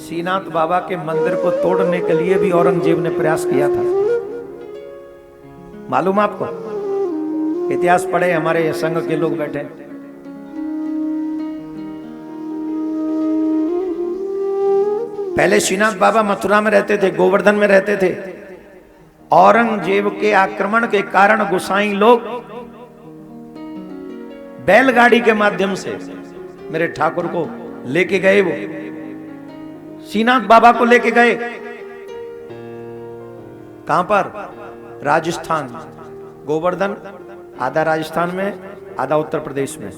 श्रीनाथ बाबा के मंदिर को तोड़ने के लिए भी औरंगजेब ने प्रयास किया था। मालूम आपको? इतिहास पढ़े, हमारे संघ के लोग बैठे। पहले श्रीनाथ बाबा मथुरा में रहते थे, गोवर्धन में रहते थे। औरंगजेब के आक्रमण के कारण गोसाई लोग बैलगाड़ी के माध्यम से मेरे ठाकुर को लेके गए। वो श्रीनाथ बाबा को लेके गए। कहां पर? राजस्थान। गोवर्धन आधा राजस्थान में, आधा उत्तर प्रदेश में।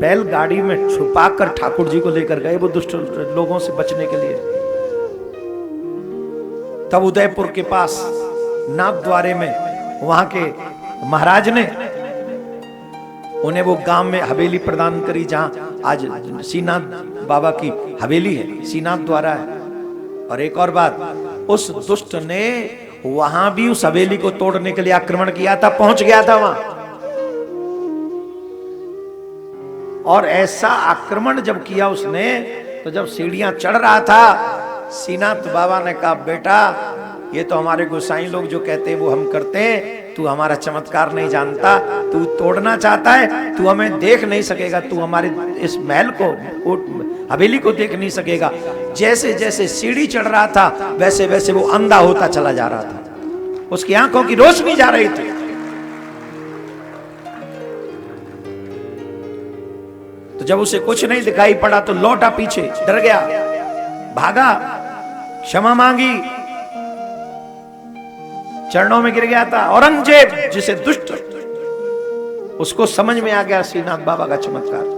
बैलगाड़ी में छुपाकर ठाकुर जी को लेकर गए वो दुष्ट लोगों से बचने के लिए। तब उदयपुर के पास नाथद्वारे में वहां के महाराज ने उन्हें वो गांव में हवेली प्रदान करी, जहां आज श्रीनाथ बाबा की हवेली है, श्रीनाथ द्वारा है। और एक और बात, उस दुष्ट ने वहां भी उस हवेली को तोड़ने के लिए आक्रमण किया था, पहुंच गया था वहां। और ऐसा आक्रमण जब किया उसने, तो जब सीढ़ियां चढ़ रहा था, श्रीनाथ बाबा ने कहा, बेटा ये तो हमारे गोसाई लोग जो कहते हैं वो हम करते हैं, तू हमारा चमत्कार नहीं जानता, तू तोड़ना चाहता है, तू हमें देख नहीं सकेगा, तू हमारे इस महल को, हवेली को देख नहीं सकेगा। जैसे जैसे सीढ़ी चढ़ रहा था वैसे वैसे वो अंधा होता चला जा रहा था, उसकी आंखों की रोशनी जा रही थी। तो जब उसे कुछ नहीं दिखाई पड़ा तो लौटा पीछे, डर गया, भागा, क्षमा मांगी, चरणों में गिर गया था। औरंगजेब जिसे दुष्ट, उसको समझ में आ गया श्रीनाथ बाबा का चमत्कार।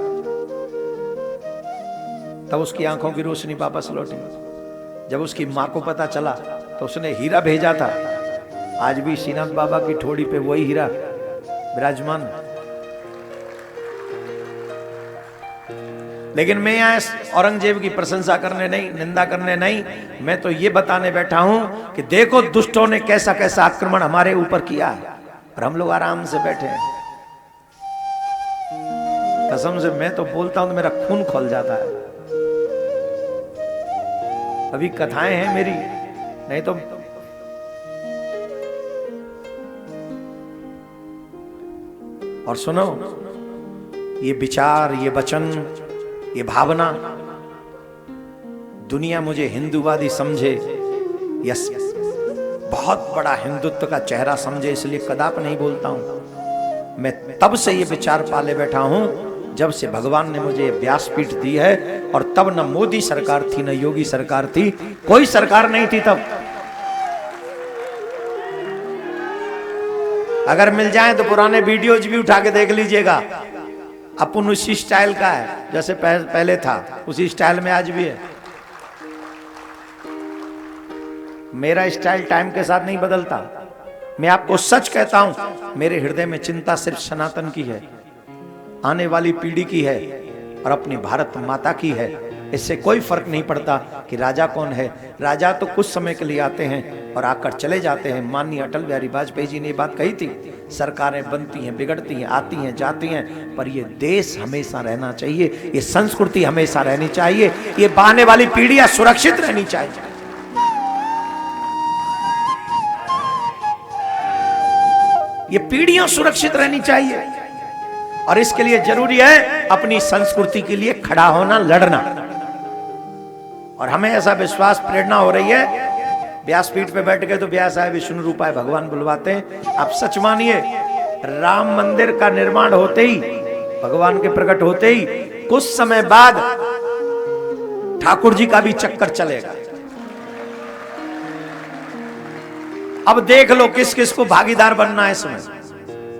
तब उसकी आंखों की रोशनी वापस लौटी। जब उसकी मां को पता चला तो उसने हीरा भेजा था। आज भी श्रीनाथ बाबा की ठोड़ी पे वही हीरा विराजमान। लेकिन मैं यहाँ औरंगजेब की प्रशंसा करने नहीं, निंदा करने नहीं, मैं तो ये बताने बैठा हूं कि देखो दुष्टों ने कैसा कैसा आक्रमण हमारे ऊपर किया है और हम लोग आराम से बैठे हैं। कसम से मैं तो बोलता हूं तो मेरा खून खौल जाता है। अभी कथाएं हैं मेरी, नहीं तो और सुनो, ये विचार, ये वचन, ये भावना, दुनिया मुझे हिंदूवादी समझे, यस बहुत बड़ा हिंदुत्व का चेहरा समझे, इसलिए कदाप नहीं बोलता हूं। मैं तब से ये विचार पाले बैठा हूं जब से भगवान ने मुझे व्यासपीठ दी है। और तब न मोदी सरकार थी, न योगी सरकार थी, कोई सरकार नहीं थी तब। अगर मिल जाए तो पुराने वीडियोज भी उठा के देख लीजिएगा। अपन उसी स्टाइल का है जैसे पहले था, उसी स्टाइल में आज भी है। मेरा स्टाइल टाइम के साथ नहीं बदलता। मैं आपको सच कहता हूं, मेरे हृदय में चिंता सिर्फ सनातन की है, आने वाली पीढ़ी की है और अपनी भारत माता की है। इससे कोई फर्क नहीं पड़ता कि राजा कौन है। राजा तो कुछ समय के लिए आते हैं और आकर चले जाते हैं। माननीय अटल बिहारी वाजपेयी जी ने ये बात कही थी, सरकारें बनती हैं, बिगड़ती हैं, आती हैं, जाती हैं, पर ये देश हमेशा रहना चाहिए, ये संस्कृति हमेशा रहनी चाहिए, ये आने वाली पीढ़ियां सुरक्षित रहनी चाहिए। ये पीढ़ियां सुरक्षित रहनी चाहिए और इसके लिए जरूरी है अपनी संस्कृति के लिए खड़ा होना, लड़ना। और हमें ऐसा विश्वास, प्रेरणा हो रही है, व्यासपीठ पे बैठ गए तो व्यास आए विष्णु रूपाय भगवान बुलवाते हैं। आप सच मानिए, राम मंदिर का निर्माण होते ही, भगवान के प्रकट होते ही कुछ समय बाद ठाकुर जी का भी चक्कर चलेगा। अब देख लो किस किस को भागीदार बनना है इसमें,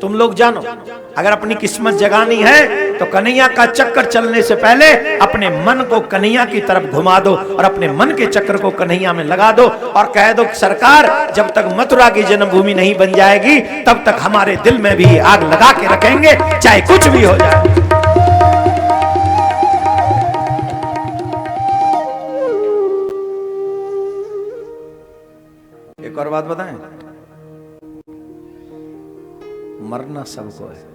तुम लोग जानो। अगर अपनी किस्मत जगानी है तो कन्हैया का चक्कर चलने से पहले अपने मन को कन्हैया की तरफ घुमा दो और अपने मन के चक्कर को कन्हैया में लगा दो और कह दो, सरकार जब तक मथुरा की जन्मभूमि नहीं बन जाएगी तब तक हमारे दिल में भी आग लगा के रखेंगे, चाहे कुछ भी हो जाए। एक और बात बताएं, मरना सबको है,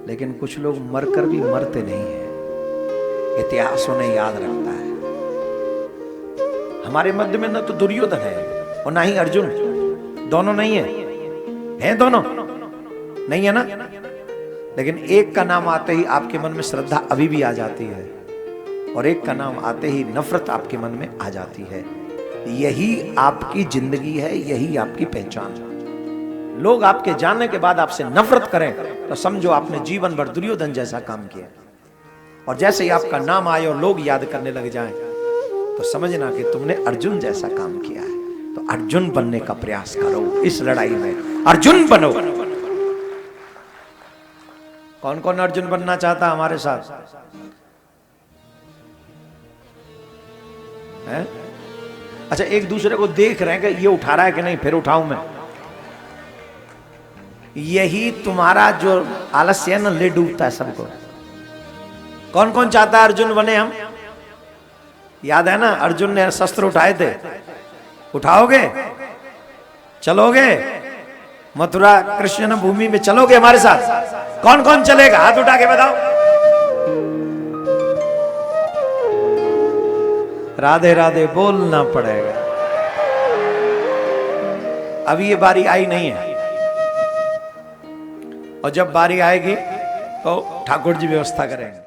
लेकिन कुछ लोग मरकर भी मरते नहीं हैं। इतिहास उन्हें याद रखता है। हमारे मध्य में न तो दुर्योधन है और ना ही अर्जुन, दोनों नहीं है, हैं दोनों नहीं है ना। लेकिन एक का नाम आते ही आपके मन में श्रद्धा अभी भी आ जाती है, और एक का नाम आते ही नफरत आपके मन में आ जाती है। यही आपकी जिंदगी है, यही आपकी पहचान है। लोग आपके जानने के बाद आपसे नफरत करें तो समझो आपने जीवन भर दुर्योधन जैसा काम किया। और जैसे ही आपका नाम आए और लोग याद करने लग जाएं तो समझना कि तुमने अर्जुन जैसा काम किया है। तो अर्जुन बनने का प्रयास करो, इस लड़ाई में अर्जुन बनो। कौन कौन अर्जुन बनना चाहता हमारे साथ है? अच्छा, एक दूसरे को देख रहे हैं कि ये उठा रहा है कि नहीं, फिर उठाऊं मैं। यही तुम्हारा जो आलस्य है ना, ले डूबता है सबको। कौन कौन चाहता है अर्जुन बने हम? याद है ना, अर्जुन ने शस्त्र उठाए थे। उठाओगे? चलोगे मथुरा कृष्ण भूमि में? चलोगे हमारे साथ? कौन कौन चलेगा? हाथ उठा के बताओ। राधे राधे बोलना पड़ेगा। अभी ये बारी आई नहीं है, और जब बारी आएगी तो ठाकुर जी व्यवस्था करेंगे।